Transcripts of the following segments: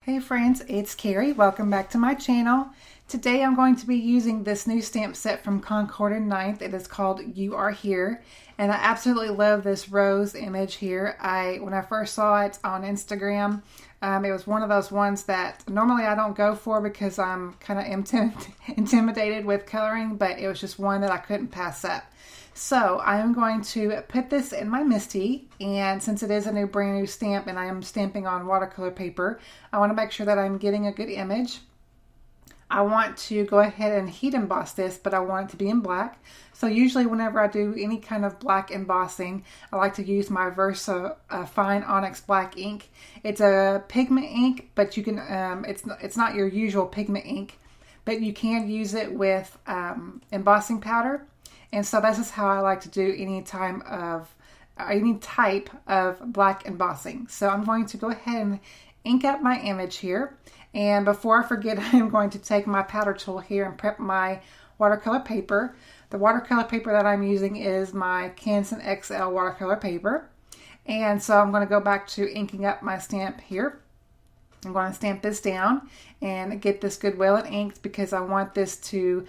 Hey friends, it's Carrie. Welcome back to my channel. Today I'm going to be using this new stamp set from Concord and Ninth. It is called You Are Here, and I absolutely love this rose image here. When I first saw it on Instagram, it was one of those ones that normally I don't go for because I'm kind of intimidated with coloring, but it was just one that I couldn't pass up. So I'm going to put this in my MISTI, and since it is a brand new stamp and I am stamping on watercolor paper, I want to make sure that I'm getting a good image. I want to go ahead and heat emboss this, but I want it to be in black. So usually whenever I do any kind of black embossing, I like to use my Versa Fine Onyx Black ink. It's a pigment ink, but you can it's not your usual pigment ink, but you can use it with embossing powder. And so this is how I like to do any type of black embossing. So I'm going to go ahead and ink up my image here. And before I forget, I'm going to take my powder tool here and prep my watercolor paper. The watercolor paper that I'm using is my Canson XL watercolor paper. And so I'm going to go back to inking up my stamp here. I'm going to stamp this down and get this good well and inked because I want this to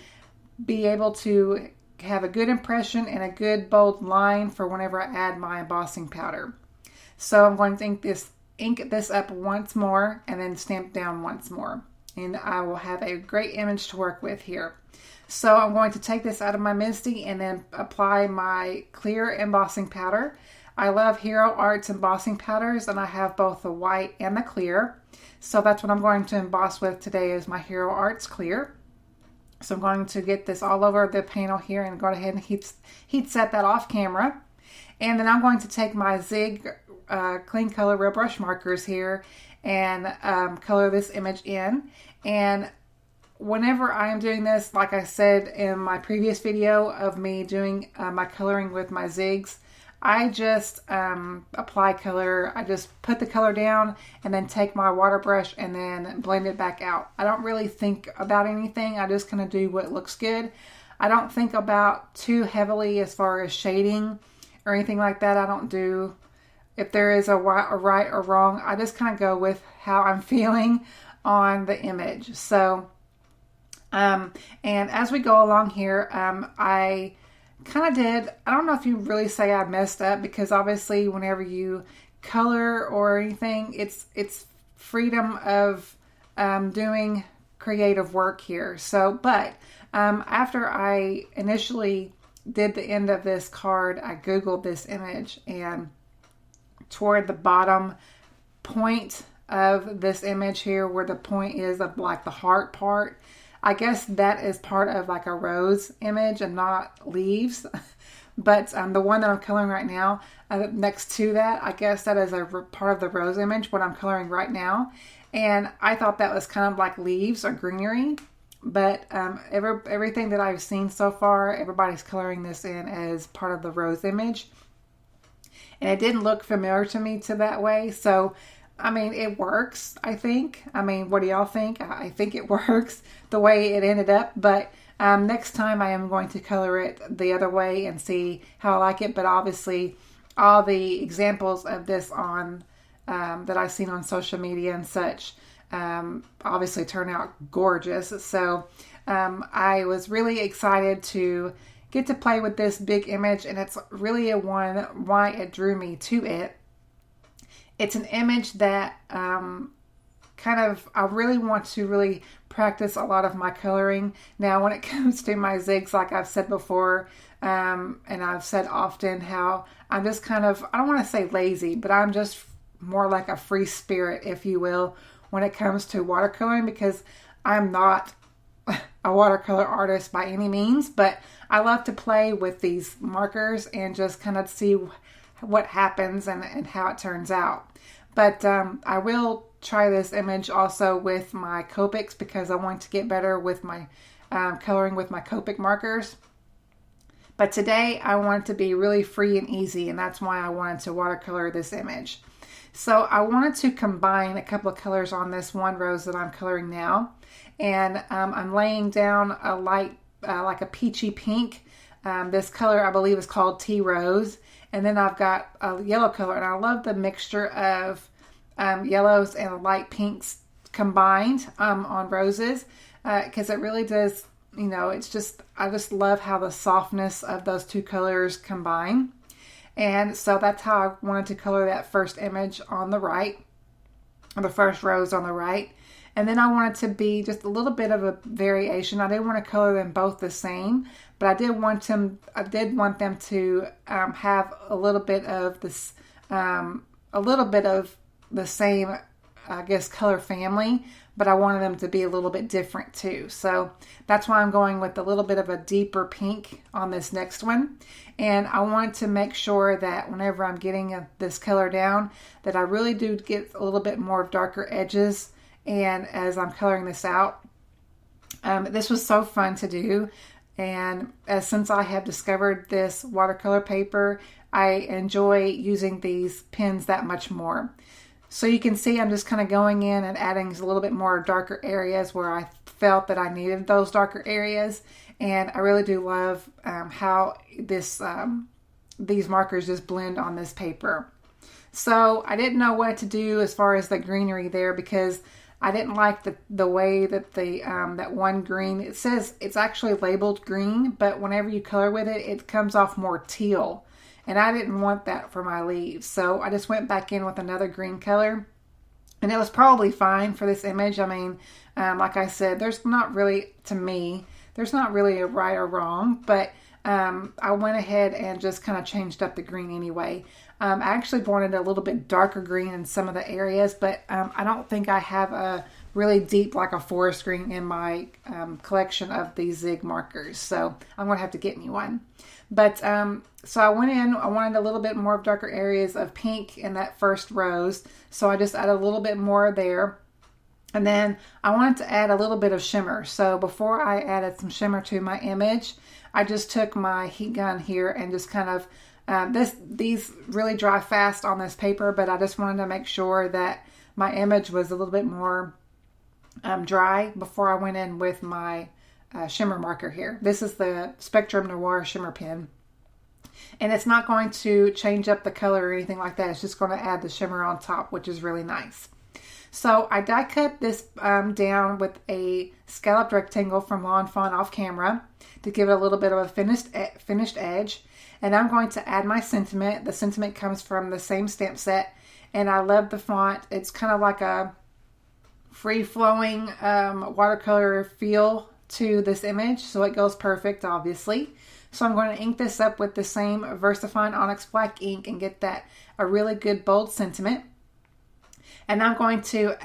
be able to have a good impression and a good bold line for whenever I add my embossing powder. So I'm going to ink this up once more and then stamp down once more, and I will have a great image to work with here. So I'm going to take this out of my MISTI and then apply my clear embossing powder. I love Hero Arts embossing powders, and I have both the white and the clear. So that's what I'm going to emboss with today is my Hero Arts clear. So I'm going to get this all over the panel here and go ahead and heat set that off camera. And then I'm going to take my Zig clean color real brush markers here and color this image in. And whenever I am doing this, like I said in my previous video of me doing my coloring with my Zigs, I just apply color. I just put the color down and then take my water brush and then blend it back out. I don't really think about anything. I just kind of do what looks good. I don't think about too heavily as far as shading or anything like that. I don't do, if there is a right or wrong, I just kind of go with how I'm feeling on the image. So, and as we go along here, I kind of did, I don't know if you really say I messed up, because obviously whenever you color or anything, it's freedom of doing creative work here. So, but after I initially did the end of this card, I Googled this image, and toward the bottom point of this image here, where the point is of like the heart part, I guess that is part of like a rose image and not leaves. But the one that I'm coloring right now, next to that, I guess that is a part of the rose image, what I'm coloring right now. And I thought that was kind of like leaves or greenery. But everything that I've seen so far, everybody's coloring this in as part of the rose image. And it didn't look familiar to me that way. So I mean, it works, I think. I mean, what do y'all think? I think it works the way it ended up. But next time I am going to color it the other way and see how I like it. But obviously, all the examples of this on that I've seen on social media and such obviously turn out gorgeous. So I was really excited to get to play with this big image. And it's really why it drew me to it. It's an image that I really want to really practice a lot of my coloring. Now, when it comes to my Zigs, like I've said before, and I've said often how I'm just kind of, I don't want to say lazy, but I'm just more like a free spirit, if you will, when it comes to watercoloring, because I'm not a watercolor artist by any means, but I love to play with these markers and just kind of see what happens and how it turns out. But I will try this image also with my Copics, because I want to get better with my coloring with my Copic markers. But today I want it to be really free and easy, and that's why I wanted to watercolor this image. So I wanted to combine a couple of colors on this one rose that I'm coloring now. And I'm laying down a light, like a peachy pink. This color I believe is called Tea Rose. And then I've got a yellow color, and I love the mixture of yellows and light pinks combined on roses, because it really does, you know, it's just, I just love how the softness of those two colors combine. And so that's how I wanted to color that first image on the right, or the first rose on the right. And then I wanted to be just a little bit of a variation. I didn't want to color them both the same, but I did want them to have a little bit of this, the same, I guess, color family, but I wanted them to be a little bit different too. So that's why I'm going with a little bit of a deeper pink on this next one. And I wanted to make sure that whenever I'm getting this color down, that I really do get a little bit more of darker edges. And as I'm coloring this out, this was so fun to do. And since I have discovered this watercolor paper, I enjoy using these pens that much more. So you can see I'm just kind of going in and adding a little bit more darker areas where I felt that I needed those darker areas. And I really do love how these markers just blend on this paper. So I didn't know what to do as far as the greenery there, because I didn't like the way that that one green, it says it's actually labeled green, but whenever you color with it, it comes off more teal. And I didn't want that for my leaves. So I just went back in with another green color. And it was probably fine for this image. I mean, like I said, there's not really, to me, there's not really a right or wrong. But I went ahead and just kind of changed up the green anyway. I actually wanted a little bit darker green in some of the areas. But I don't think I have a really deep, like a forest green in my collection of these Zig markers. So I'm going to have to get me one. But so I went in, I wanted a little bit more of darker areas of pink in that first rose. So I just added a little bit more there. And then I wanted to add a little bit of shimmer. So before I added some shimmer to my image, I just took my heat gun here and just kind of, these really dry fast on this paper, but I just wanted to make sure that my image was a little bit more dry before I went in with my shimmer marker here. This is the Spectrum Noir shimmer pen. And it's not going to change up the color or anything like that. It's just going to add the shimmer on top, which is really nice. So I die cut this down with a scalloped rectangle from Lawn Fawn off camera to give it a little bit of a finished edge. And I'm going to add my sentiment. The sentiment comes from the same stamp set. And I love the font. It's kind of like a free-flowing watercolor feel to this image. So it goes perfect, obviously. So I'm going to ink this up with the same VersaFine Onyx Black ink and get that a really good bold sentiment. And I'm going to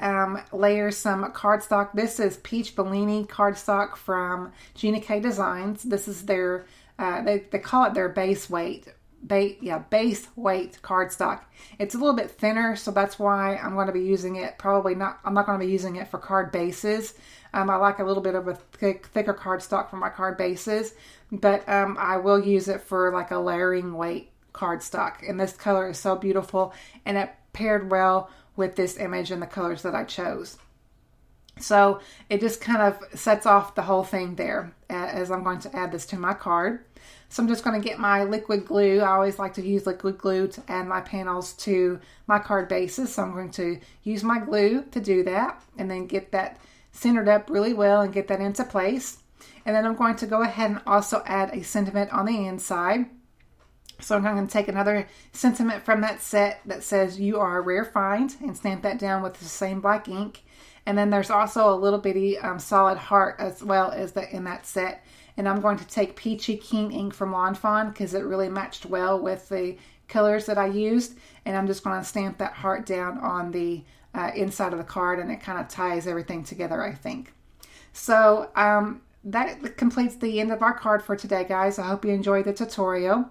layer some cardstock. This is Peach Bellini cardstock from Gina K Designs. This is their, they call it their base weight. Base weight cardstock. It's a little bit thinner, so that's why I'm going to be using it. I'm not going to be using it for card bases. I like a little bit of a thicker cardstock for my card bases, but I will use it for like a layering weight cardstock. And this color is so beautiful, and it paired well with this image and the colors that I chose. So it just kind of sets off the whole thing there as I'm going to add this to my card. So I'm just going to get my liquid glue. I always like to use liquid glue to add my panels to my card bases. So I'm going to use my glue to do that and then get that centered up really well and get that into place. And then I'm going to go ahead and also add a sentiment on the inside. So I'm going to take another sentiment from that set that says "You are a rare find" and stamp that down with the same black ink. And then there's also a little bitty solid heart as well as in that set. And I'm going to take Peachy Keen ink from Lawn Fawn because it really matched well with the colors that I used. And I'm just going to stamp that heart down on the inside of the card, and it kind of ties everything together, I think. So that completes the end of our card for today, guys. I hope you enjoyed the tutorial.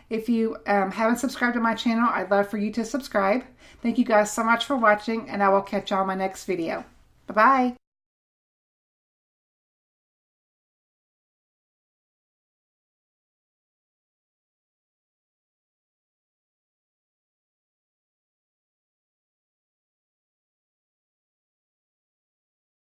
If you haven't subscribed to my channel, I'd love for you to subscribe. Thank you guys so much for watching, and I will catch you on my next video. Bye-bye.